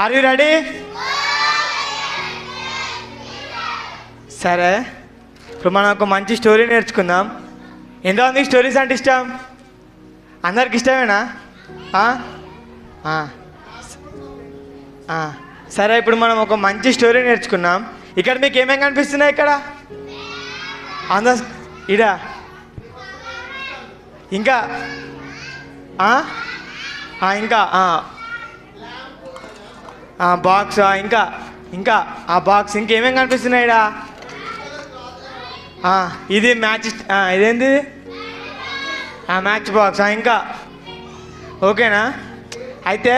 Are you ready? సరే, ఇప్పుడు మనం ఒక మంచి స్టోరీ నేర్చుకుందాం. ఎంతమందికి స్టోరీస్ అంటే ఇష్టం? అందరికి ఇష్టమేనా? సరే, ఇప్పుడు మనం ఒక మంచి స్టోరీ నేర్చుకున్నాం. ఇక్కడ మీకు ఏమేమి కనిపిస్తున్నాయి? ఇక్కడ ఇడా ఇంకా ఇంకా బాక్స్, ఇంకా ఇంకా ఆ బాక్స్ ఇంకేమేమి కనిపిస్తున్నాయి? ఇడా ఇది మ్యాచ్, ఇదేంటి? Match box. ఇంకా ఓకేనా? అయితే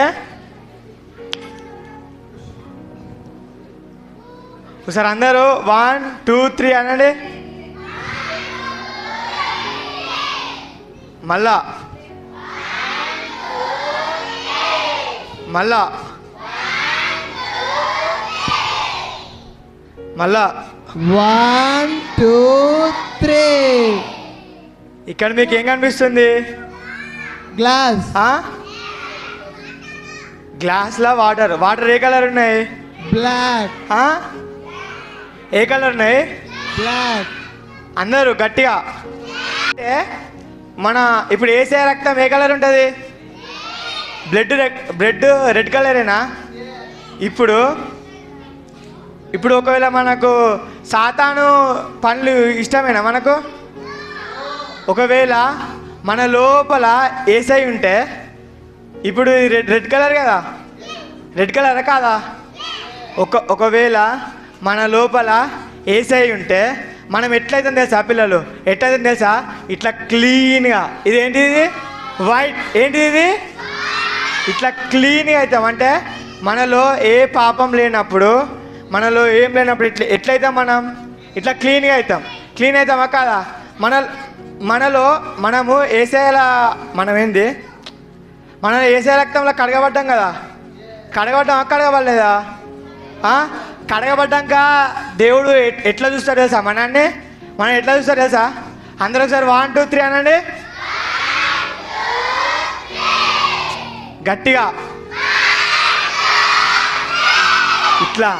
ఒకసారి అందరూ 1 2 3 అనండి. మళ్ళా మళ్ళా మళ్ళా 1 2 3. ఇక్కడ మీకు ఏం కనిపిస్తుంది? గ్లాస్. గ్లాస్లో వాటర్. వాటర్ ఏ కలర్ ఉన్నాయి? బ్లాక్. ఏ కలర్ ఉన్నాయి? బ్లాక్. అందరూ గట్టిగా. మన ఇప్పుడు వేసే రక్తం ఏ కలర్ ఉంటుంది? బ్లడ్ రెడ్ కలరేనా? ఇప్పుడు ఒకవేళ మనకు సాతాను పండ్లు ఇష్టమేనా మనకు? ఒకవేళ మన లోపల ఏసై ఉంటే, ఇప్పుడు రెడ్ కలర్ కదా, రెడ్ కలర్ కాదా? ఒకవేళ మన లోపల ఏసై ఉంటే మనం ఎట్లయితే తెలుసా పిల్లలు? ఎట్లయితే తెలుసా? ఇట్లా క్లీన్గా. ఇదేంటిది? వైట్. ఏంటిది ఇది? ఇట్లా క్లీన్గా అవుతాం. అంటే మనలో ఏ పాపం లేనప్పుడు, మనలో ఏం లేనప్పుడు ఎట్లయితే మనం ఇట్లా క్లీన్గా అవుతాం. క్లీన్ అవుతామా కాదా? మనలో మనము ఏసేలా మనం ఏంది? మనం ఏసే రక్తంలో కడగబడ్డాం కదా. కడగబడ్డామా కడగబడలేదా? కడగబడ్డాక దేవుడు ఎట్లా చూస్తాడు తెలుసా మనల్ని? మనం ఎట్లా చూస్తాడు తెలుసా? అందరూ ఒకసారి 1 2 3 అనండి గట్టిగా. ఇట్లా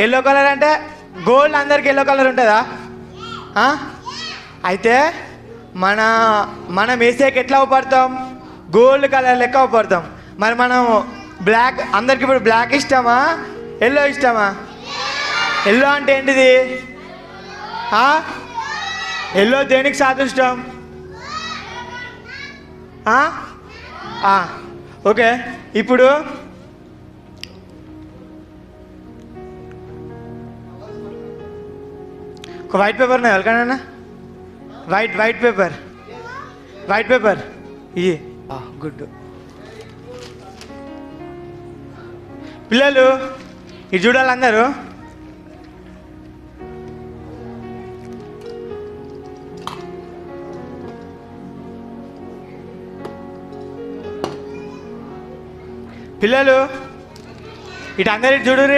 ఎల్లో కలర్ అంటే గోల్డ్. అందరికి ఎల్లో కలర్ ఉంటుందా? అయితే మనం వేసేకి ఎట్లా అవపడతాం? గోల్డ్ కలర్ లెక్క అవపడతాం. మరి మనం బ్లాక్, అందరికి ఇప్పుడు బ్లాక్ ఇష్టమా ఎల్లో ఇష్టమా? ఎల్లో అంటే ఏంటిది? ఎల్లో దేనికి సాదృష్టం? ఓకే, ఇప్పుడు ఒక వైట్ పేపర్ ఉన్నాయి ఎవరికైనా? వైట్ పేపర్ ఇది. గుడ్. పిల్లలు ఇది చూడాలి అందరూ. పిల్లలు ఇటు అందరు ఇటు చూడుర్రి.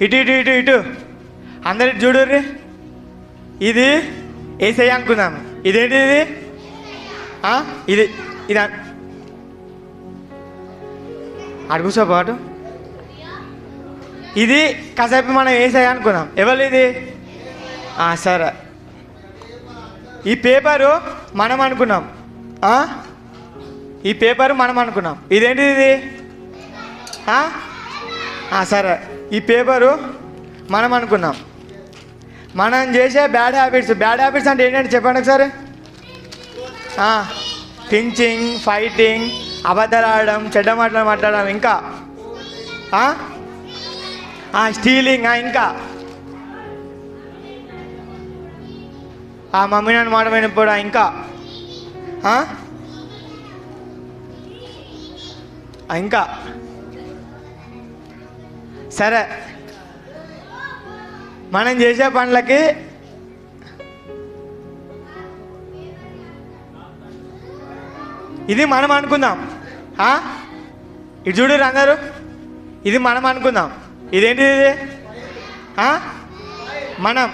ఇటు ఇటు ఇటు ఇటు అందరు ఇటు చూడుర్రి. ఇది ఏసయ్య అనుకుందాము. ఇదేంటి? ఇది ఇది అటు కూర్చో పాటు. ఇది కాసేపు మనం ఏసయ్య అనుకున్నాం. ఎవరు ఇది? సరే, ఈ పేపరు మనం అనుకున్నాం. ఈ పేపరు మనం అనుకున్నాం. ఇదేంటిది? ఇది సరే, ఈ పేపరు మనం అనుకున్నాం. మనం చేసే బ్యాడ్ హ్యాబిట్స్ అంటే ఏంటంటే చెప్పండి ఒకసారి. పించింగ్, ఫైటింగ్, అబద్ధాలు ఆడడం, చెడ్డ మాటలు మాట్లాడడం, ఇంకా స్టీలింగ్, ఇంకా మమ్మీ నన్ను మాట వినకపోవడం, ఇంకా ఇంకా సరే, మనం చేసే పనులకి ఇది మనం అనుకుందాం. ఇటు చూడరు అందరూ. ఇది మనం అనుకుందాం. ఇదేంటిది? ఇది మనం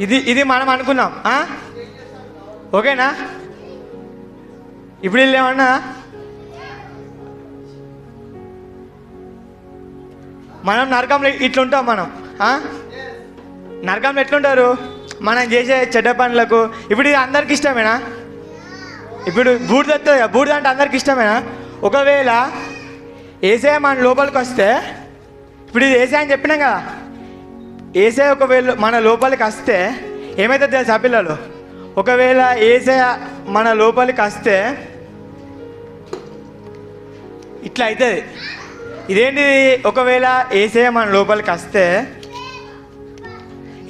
ఇది మనం అనుకున్నాం. ఓకేనా? ఇప్పుడు వీళ్ళు ఏమన్నా మనం నరకంలో ఇట్లుంటాం. మనం నరకంలో ఎట్లుంటారు? మనం చేసే చెడ్డ పనులకు. ఇప్పుడు ఇది అందరికి ఇష్టమేనా? ఇప్పుడు బూడిద వస్తుంది కదా, బూడిద అంటే అందరికి ఇష్టమేనా? ఒకవేళ ఏసే మన లోపలికి వస్తే, ఇప్పుడు ఇది ఏసే అని చెప్పినాం కదా, ఏసే ఒకవేళ మన లోపలికి వస్తే ఏమైతే తెలుసా పిల్లలు? ఒకవేళ ఏసే మన లోపలికి వస్తే ఇట్లా అవుతుంది. ఇదేంటిది? ఒకవేళ ఏసే మన లోపలికి వస్తే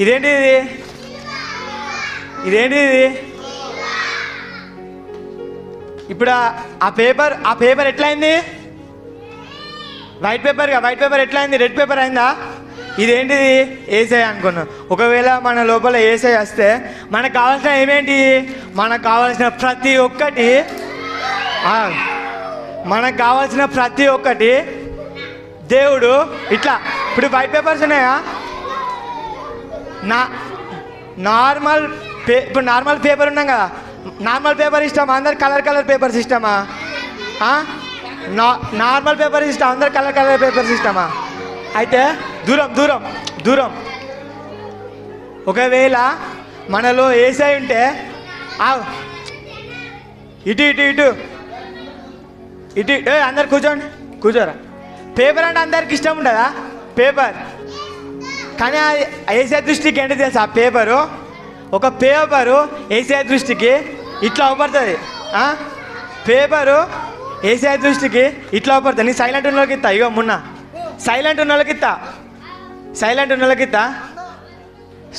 ఇదేంటిది? ఇదేంటిది? ఇప్పుడు ఆ పేపర్ ఎట్లా అయింది? వైట్ పేపర్ ఎట్లా అయింది? రెడ్ పేపర్ అయిందా? ఇదేంటిది? ఏసై అనుకున్నాం. ఒకవేళ మన లోపల ఏసై వస్తే మనకు కావాల్సిన ఏమేంటి? మనకు కావాల్సిన ప్రతి ఒక్కటి దేవుడు ఇట్లా. ఇప్పుడు వైట్ పేపర్స్ ఉన్నాయా? ఇప్పుడు నార్మల్ పేపర్ ఉన్నాం కదా, నార్మల్ పేపర్ ఇష్టమా? అందరు కలర్ పేపర్స్ ఇష్టమా? నార్మల్ పేపర్ ఇష్టం, అందరు కలర్ పేపర్స్ ఇష్టమా? అయితే దూరం ఒకవేళ మనలో ఏసై ఉంటే ఇటు అందరు కూర్చోరా. పేపర్ అంటే అందరికి ఇష్టం ఉంటుందా? పేపర్. కానీ ఏసే దృష్టికి ఏంటి తెలుసా? ఒక పేపరు ఏసే దృష్టికి ఇట్లా అవపడుతుంది. పేపరు ఏసే దృష్టికి ఇట్లా అవపడుతుంది. నీ సైలెంట్ ఉన్న వాళ్ళకి ఇస్తా. ఇగో మొన్న సైలెంట్ ఉన్న వాళ్ళకి ఇస్తా.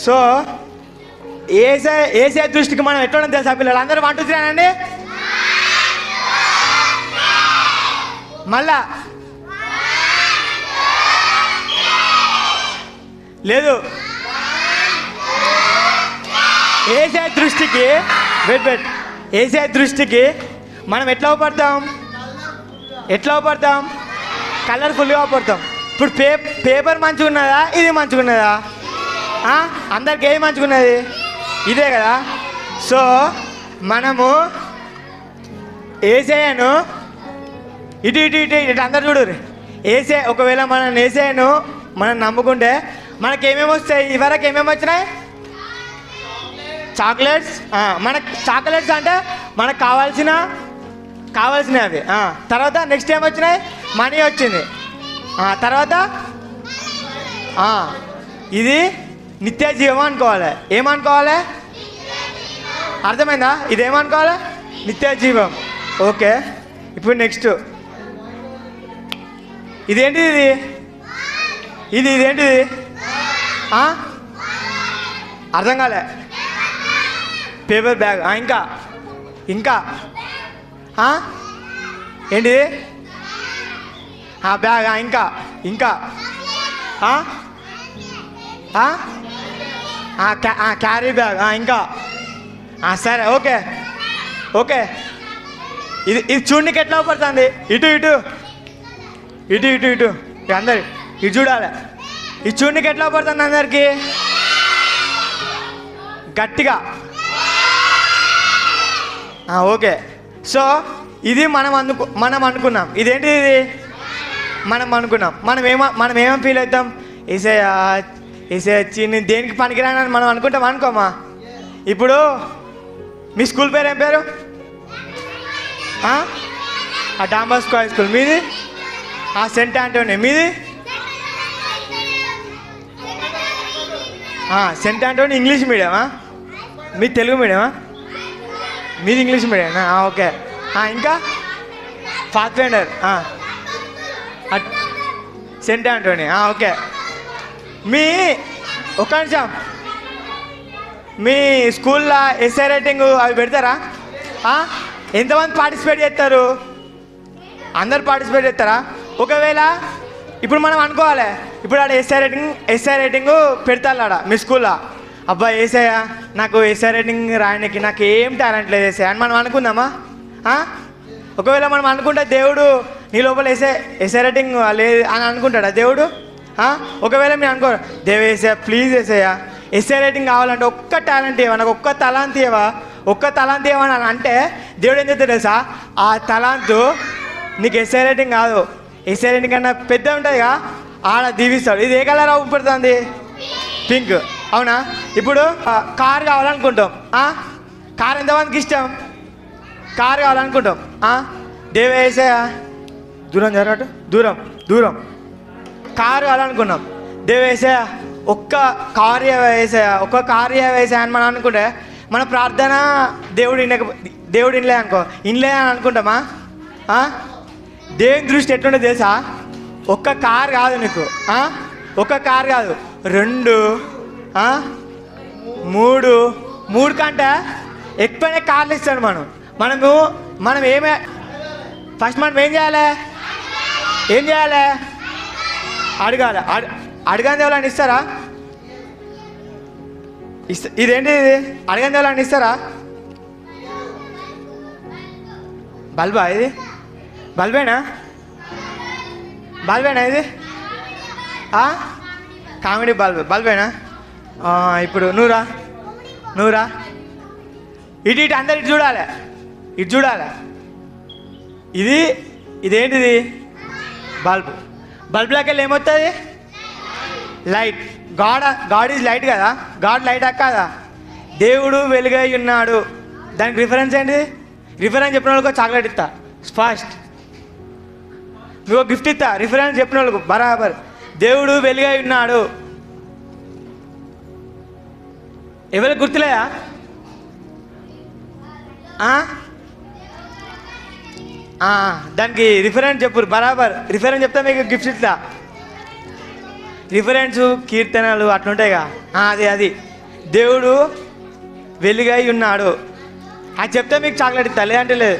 సో ఏసే దృష్టికి మనం ఎట్లా తెలుసా పిల్లలు? అందరూ 1 2 3 అనండి. మళ్ళా లేదు. ఏసే దృష్టికి మనం ఎట్లా అవపడతాం? కలర్ఫుల్గా అవపడతాం. ఇప్పుడు పేపర్ మంచిగా ఉన్నదా? ఇది మంచిగా ఉన్నదా? అందరికి ఏది మంచిగా ఉన్నది? ఇదే కదా. సో మనము ఏసేయను ఇటు అందరు చూడరు. ఒకవేళ మనం ఏసేయను మనం నమ్ముకుంటే మనకేమేమి వస్తాయి? ఇవరకు ఏమేమి వచ్చినాయి? చాక్లెట్స్. మనకు చాక్లెట్స్ అంటే మనకు కావాల్సినవి. తర్వాత నెక్స్ట్ ఏం వచ్చినాయి? మనీ వచ్చింది. తర్వాత ఇది నిత్య జీవం అనుకోవాలి. ఏమనుకోవాలి? అర్థమైందా? ఇదేమనుకోవాలి? నిత్య జీవం. ఓకే. ఇప్పుడు నెక్స్ట్ ఇదేంటిది? ఇదేంటిది? అర్థం కాలే. Paper bag. ఇంకా ఏంటిది? బ్యాగ్. ఇంకా క్యారీ బ్యాగ్. ఇంకా సరే. ఓకే. ఇది చూడనికి ఎట్లా పడుతుంది? ఇటు అందరు ఇటు చూడాలి. ఇది చూడనికి ఎట్లా పడుతుంది అందరికి? గట్టిగా. ఓకే. సో ఇది మనం అనుకున్నాం. ఇదేంటి? ఇది మనం అనుకున్నాం. మనం ఏమేమి ఫీల్ అవుతాం? ఏసే నేను దేనికి పనికిరానని మనం అనుకోమా? ఇప్పుడు మీ స్కూల్ పేరు ఏం పేరు? Don Bosco high school. మీది? St Antony. మీది? సెంట్ ఆంటోనీ ఇంగ్లీష్ మీడియమా? మీ తెలుగు మీడియమా? మీది ఇంగ్లీష్ మీడియమా? ఓకే. ఇంకా path finder St Antony. Okay. ఒక నిమిషం, మీ స్కూల్లో ఎస్ఐ రైటింగ్ అవి పెడతారా? ఎంతమంది పార్టిసిపేట్ చేస్తారు? అందరు పార్టిసిపేట్ చేస్తారా? ఒకవేళ ఇప్పుడు మనం అనుకోవాలి, ఇప్పుడు ఆడ ఎస్ఐ రైటింగ్ పెడతారు ఆడ మీ స్కూల్లో. అబ్బా ఏసయ్య నాకు ఎస్ఐ రైటింగ్ రాయడానికి నాకు ఏం టాలెంట్ లేదు ఏసయ్య అని మనం అనుకుందామా? ఒకవేళ మనం అనుకుంటే దేవుడు నీ లోపల ఎస్ఐ రైటింగ్ లేదు అని అనుకుంటాడా దేవుడు? ఒకవేళ మీరు అనుకో, దేవ ఏసయ్య ప్లీజ్ ఏసయ్య ఎస్ఏ రైటింగ్ కావాలంటే ఒక్క టాలెంట్ ఇవ్వ, నాకు ఒక్క తలాంతి ఇవ్వ, ఒక్క తలాంతి ఇవ్వని అని అంటే దేవుడు ఏం చెప్తాడు తెలుసా? ఆ తలాంతు నీకు ఎస్ఏ రైటింగ్ కాదు, ఎస్ఏ రైటింగ్ కన్నా పెద్ద ఉంటుందిగా, ఆడ దీవిస్తాడు. ఇది ఏ కలర్ అవుపడుతుంది? పింక్. అవునా? ఇప్పుడు కార్ కావాలనుకుంటాం. కార్ ఎంతమందికి ఇష్టం? కార్ కావాలనుకుంటాం. దేవ వేసాయా దూరం జరగట్టు, దూరం దూరం. కారు కావాలనుకున్నాం. దేవ వేసాయా ఒక్క కార్య వేసాయా, ఒక్క కార్య వేసాయా అని మనం అనుకుంటే మన ప్రార్థన దేవుడు ఇన్లే అనుకో, ఇన్లే అని అనుకుంటామా? దేవుని దృష్టి ఎట్లుంటే తెలుసా? ఒక్క కారు కాదు నీకు, ఒక్క కారు కాదు, 2 3 కంటే ఎక్కువనే కార్లు ఇస్తాడు. మనం ఏమే ఫస్ట్ మనం ఏం చేయాలి? అడగాలి. అడగని ఎవరైనా ఇస్తారా? ఇదేంటి ఇది? అడగని ఎవరైనా ఇస్తారా? బల్బా ఇది? బల్బేనా ఇది? కామెడీ బల్బేనా? ఇప్పుడు నువ్వురా ఇటు అందరు ఇటు చూడాలి. ఇదేంటిది? బల్బ్లోకి వెళ్ళి ఏమవుతుంది? లైట్. గాడ్ ఈజ్ లైట్ కదా, గాడ్ లైట్ కాదా? దేవుడు వెలుగై ఉన్నాడు. దానికి రిఫరెన్స్ ఏంటి? రిఫరెన్స్ చెప్పిన వాళ్ళకి చాక్లెట్ ఇస్తా ఫస్ట్, నువ్వు గిఫ్ట్ ఇస్తా. రిఫరెన్స్ చెప్పిన వాళ్ళకు బరాబర్. దేవుడు వెలుగై ఉన్నాడు. ఎవరికి గుర్తులేదా? దానికి రిఫరెన్స్ చెప్పు బరాబర్. రిఫరెన్స్ చెప్తా మీకు గిఫ్ట్ ఇస్తా. రిఫరెన్స్ కీర్తనలు అట్లుంటాయిగా, అది దేవుడు వెలుగై ఉన్నాడు అది చెప్తే మీకు చాక్లెట్ ఇస్తా, లేదంటే లేదు.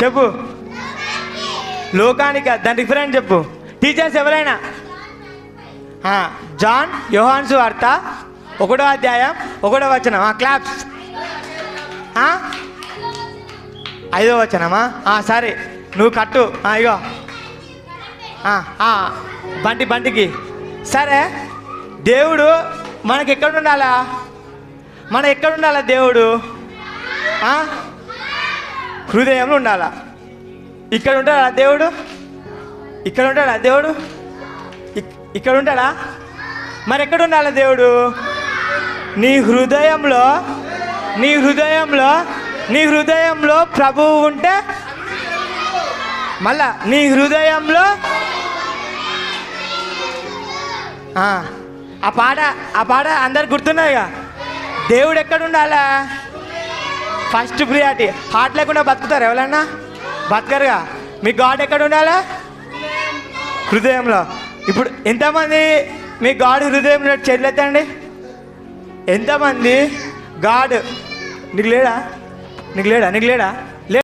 చెప్పు. లోకానికి దాని రిఫరెన్స్ చెప్పు. టీచర్స్ ఎవరైనా జాన్ యోహాను సువార్త 1వ అధ్యాయం 1వ వచనం. క్లాప్స్. 5వ వచనమా? సరే నువ్వు కట్టు. ఇగో బంటికి. సరే దేవుడు మనకి ఎక్కడ ఉండాలా? దేవుడు హృదయంలో ఉండాలా? ఇక్కడ ఉంటాడా దేవుడు? ఇక్కడ ఉంటాడా? మరి ఎక్కడ ఉండాలా దేవుడు? నీ హృదయంలో ప్రభువు ఉంటే, మళ్ళా నీ హృదయంలో ఆ పాట అందరు గుర్తున్నాయిగా. దేవుడు ఎక్కడ ఉండాలా? First priority. హార్ట్ లేకుండా బతుకుతారు ఎవరన్నా? బతకరుగా. మీ గాడ్ ఎక్కడ ఉండాలా? హృదయంలో. ఇప్పుడు ఎంతమంది మీ గాడ్ హృదయంలో చేతులెత్తండి. ఎంతమంది గాడ్ నీకు లేడా?